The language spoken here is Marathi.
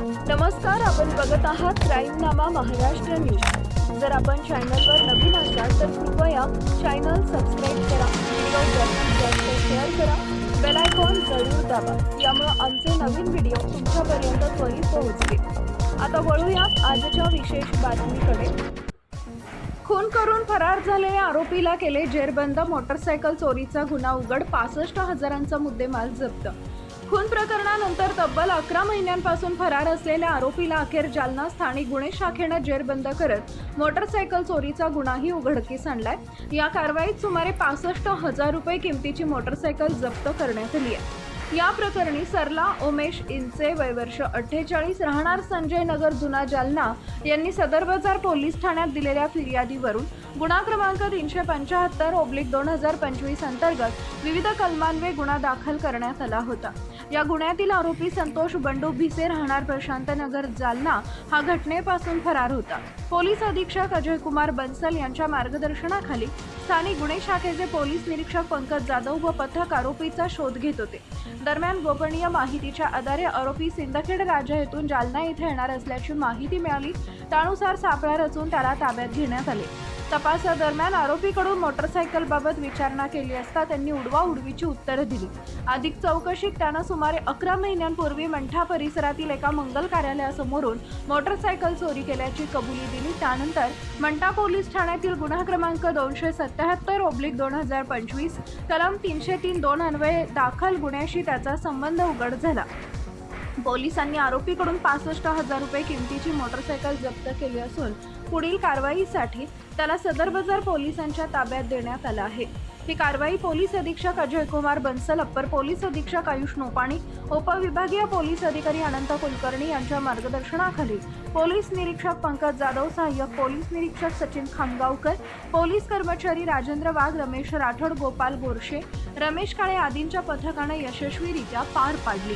नमस्कार, आपण बघत आहात क्राईमनामा महाराष्ट्र न्यूज। जर आपण चॅनलवर नवीन असाल तर कृपया चॅनल सबस्क्राईब करा, व्हिडिओ जास्तीत जास्त शेअर करा, बेल आयकॉन जरूर दाबा, यामुळे आमचे नवीन व्हिडिओ तुमच्यापर्यंत त्वरित पोहोचतील। आता वळूया आजच्या विशेष बातमीकडे। खून करून फरार झालेल्या आरोपीला केले जेरबंद, मोटरसायकल चोरीचा गुन्हा उघड, 65,000चा मुद्देमाल जप्त। खून प्रकरणानंतर तब्बल 11 महिन्यांपासून फरार असलेल्या आरोपीला अखेर जालना स्थानिक गुन्हे शाखेनं जेरबंद करत मोटरसायकल चोरीचा गुन्हाही उघडकीस आणलाय। या कारवाईत सुमारे 65,000 रुपये किमतीची मोटरसायकल जप्त करण्यात आली आहे। या प्रकरणी सरला उमेश इंचे, वय वर्ष 48, राहणार संजय नगर, जुना जालना यांनी सदर बाजार पोलीस ठाण्यात दिलेल्या फिर्यादीवरून गुन्हा क्रमांक 375/2025 अंतर्गत विविध कलमान्वये गुन्हा दाखल करण्यात आला होता। या गुन्ह्यातील आरोपी संतोष बंडू भिसे, राहणार प्रशांत नगर, जालना हा घटनेपासून फरार होता। पोलीस अधीक्षक अजय कुमार बन्सल यांच्या मार्गदर्शनाखाली स्थानिक गुन्हे शाखेचे पोलीस निरीक्षक पंकज जाधव व पथक आरोपीचा शोध घेत होते। दरम्यान गोपनीय माहितीच्या आधारे आरोपी सिंदखेड राजा येथून जालना येथे येणार असल्याची माहिती मिळाली। त्यानुसार सापळा रचून त्याला ताब्यात घेण्यात आले। तपासादरम्यान आरोपीकडून मोटरसायकल बाबत विचारणा केली असता त्यांनी उडवाउडवीची उत्तरे दिली। अधिक चौकशीत त्यानं सुमारे 11 महिन्यांपूर्वी मंठा परिसरातील एका मंगल कार्यालयासमोरून मोटरसायकल चोरी केल्याची कबुली दिली। त्यानंतर मंठा पोलीस ठाण्यातील गुन्हा क्रमांक 277/2025 कलम 303(2) अन्वये दाखल गुन्ह्याशी त्याचा संबंध उघड झाला। पोलिसांनी आरोपीकडून 65,000 रुपये किमतीची मोटरसायकल जप्त केली असून पुढील कारवाईसाठी त्याला सदर बाजार पोलिसांच्या ताब्यात देण्यात आलं आहे। ही कारवाई पोलीस अधीक्षक अजय कुमार बन्सल, अप्पर पोलीस अधीक्षक आयुष नोपाणी, उपविभागीय पोलीस अधिकारी अनंत कुलकर्णी यांच्या मार्गदर्शनाखाली पोलीस निरीक्षक पंकज जाधव, सहाय्यक पोलीस निरीक्षक सचिन खामगावकर, पोलीस कर्मचारी राजेंद्र वाघ, रमेश राठोड, गोपाल गोरशे, रमेश काळे आदींच्या पथकाने यशस्वीरित्या पार पाडली।